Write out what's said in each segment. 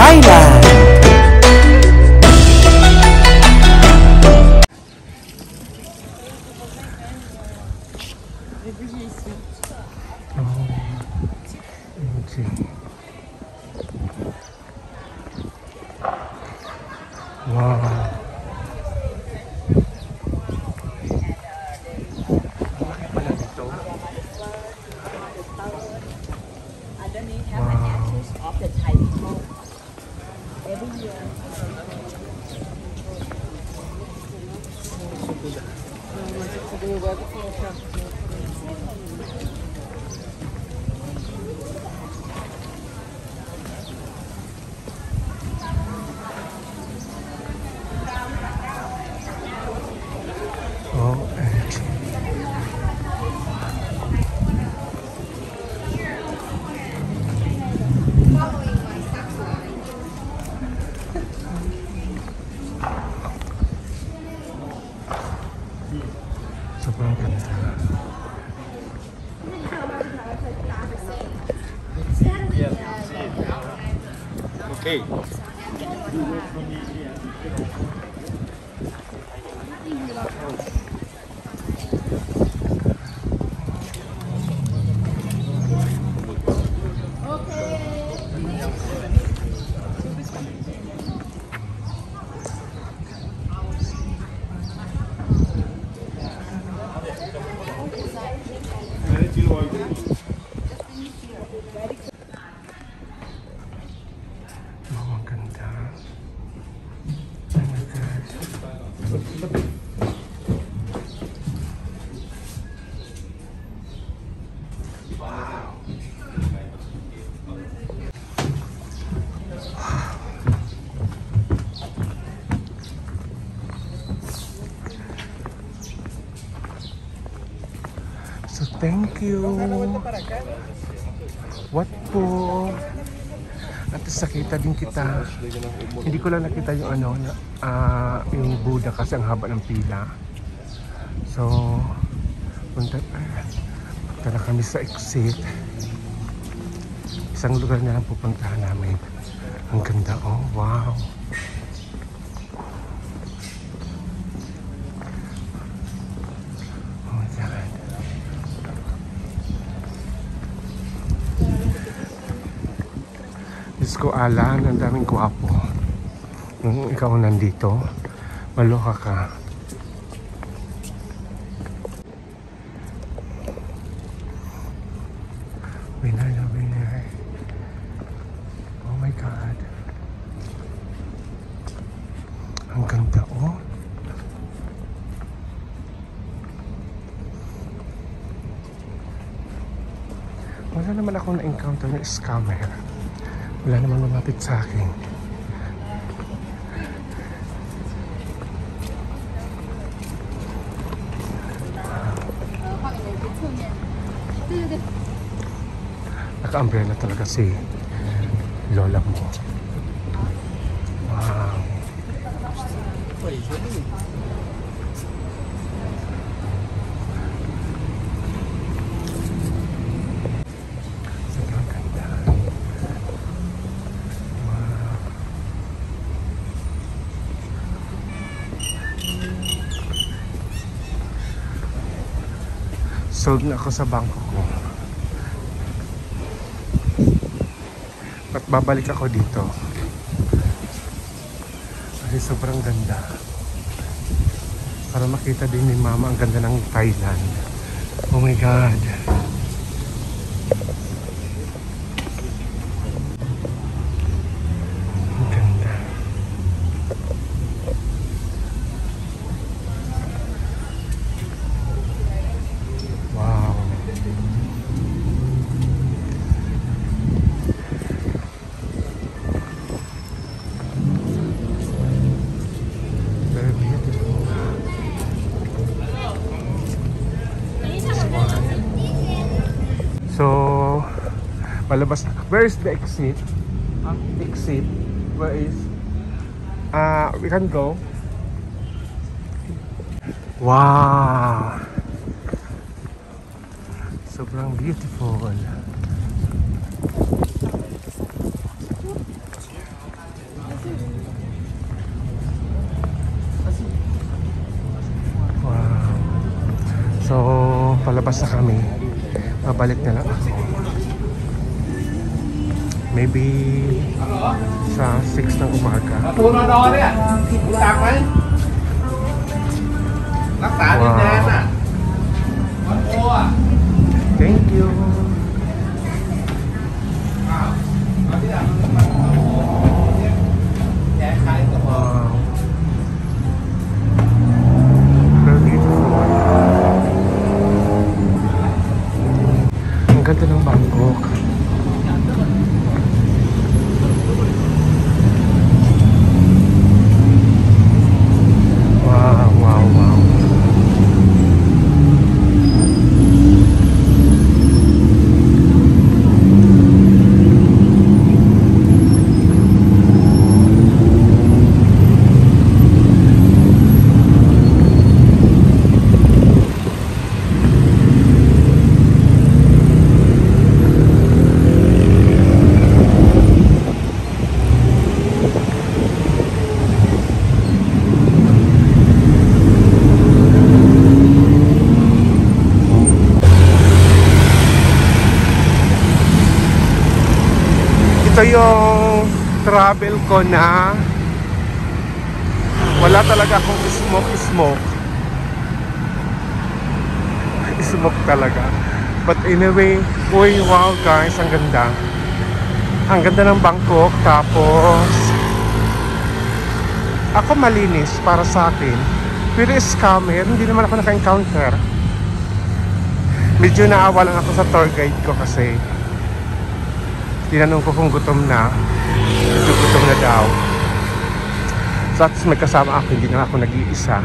Thailand. Wow. Sobrang ganda. Okay. So thank you. What po? At nakita din kita. Hindi ko lang nakita yung ano, yung Buddha kasi ang haba ng pila. So punta na kami sa exit. Isang lugar na lang pupuntahan namin. Ang ganda, oh wow. Diyos ko, Alan, ang daming guwapo. Nung ikaw nandito, maloka ka. Winner na winner. Oh my God. Ang ganda, oh. Wala naman akong na-encounter na scammer. Wala naman lumapit sa akin. Naka-umbrella talaga si lola mo. Wow. Sold na ako sa bangko ko. At babalik ako dito. Kasi sobrang ganda. Para makita din ni Mama ang ganda ng Thailand. Oh my God. Ang ganda. Wow. Very beautiful. So, palabas na. Where is the exit? Exit. Where is? We can go. Wow. Sobrang beautiful. lalabas na kami. Babalik na lang ako. Maybe sa 6 ng umaga. Wow. Thank you. Wow. Very beautiful. Ang ganda ng Bangkok. Wow, wow, wow. Ito yung travel ko na wala talaga akong smoke talaga. But anyway, uy, wow guys, ang ganda ng Bangkok. Tapos ako malinis para sa akin, pero scammer hindi naman ako naka-encounter. Medyo naawa lang ako sa tour guide ko kasi tinanong ko kung gutom na. Gutom na daw. So at may kasama ako, hindi na ako nag-iisa.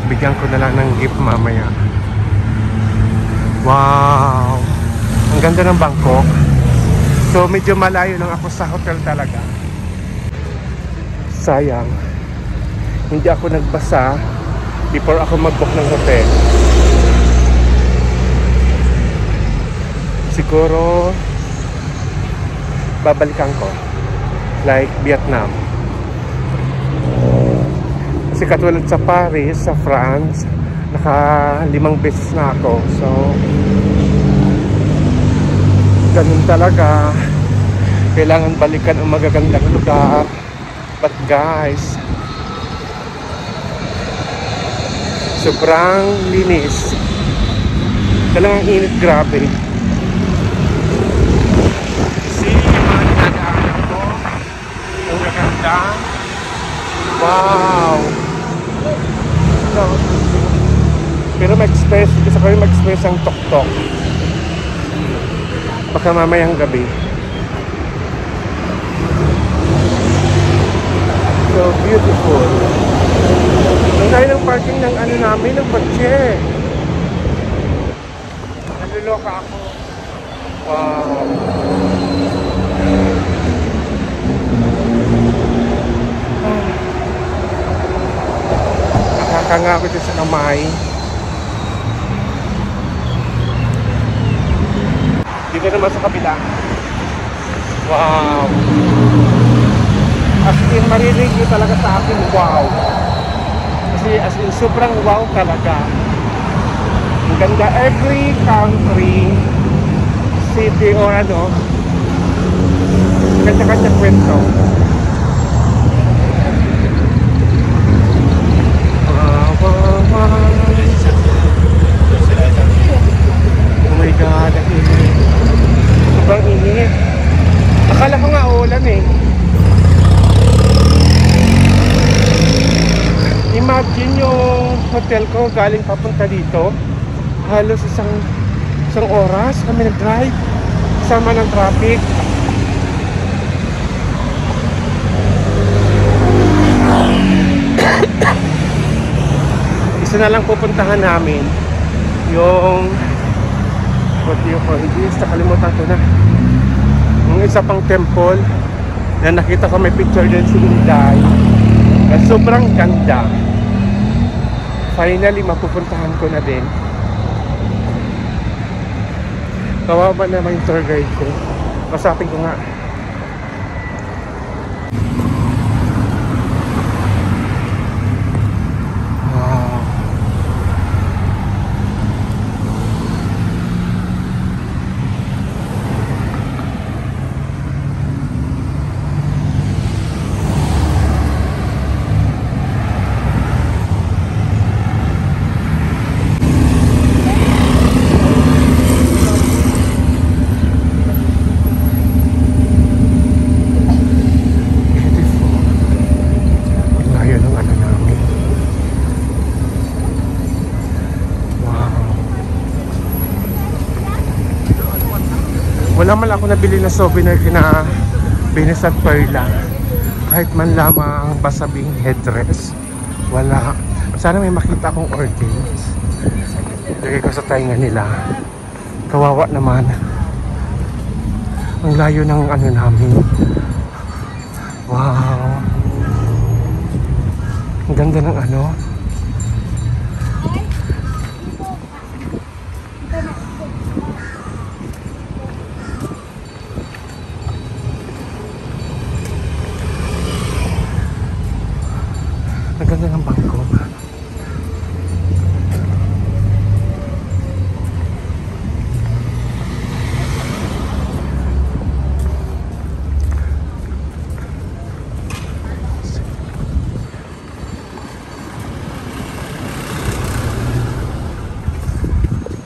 Bigyan ko na lang ng gift mamaya. Wow! Ang ganda ng Bangkok. So medyo malayo lang ako sa hotel talaga. Sayang, hindi ako nagbasa before ako mag-book ng hotel. Siguro babalikan ko like Vietnam, kasi katulad sa Paris, sa France, naka 5 beses na ako. So ganun talaga, kailangan balikan ang magagandang lugar. But guys, sobrang linis, talagang init, grabe. Wow! So, pero mag-express, gusto ko rin mag-express ang tok-tok. Baka mamayang gabi. So beautiful. Ang tayo ng parking ng ano namin, ng kotse. Naluloka ako. Wow! Nakakanga ako dyan sa kamay. Dito naman sa kabila. Wow! As in, maririnig nyo talaga sa akin, wow! Kasi as in, sobrang wow talaga. Ang ganda. Every country, city or ano, kanya-kanya kwento. Oh my God, ang init. Sobrang init. Akala ko nga ulan eh. Imagine yung hotel ko galing papunta dito, halos isang oras kami nag-drive, sama ng traffic. Isa na lang pupuntahan namin yung what do you call this? Nakalimutan ko na. Yung isa pang temple na nakita ko, may picture din si Inday na sobrang ganda. Finally mapupuntahan ko na din. Kawawa naman yung tour guide ko. Kasapin ko nga. Wow. Wala man ako nabili na souvenir kina Venus at Perla. Kahit man lamang basabing headdress. Wala. Sana may makita akong orchids. Lagay ko sa tainga nila. Kawawa naman. Ang layo ng ano namin. Wow. Ang ganda ng ano. Ang ganda ng Bangkok.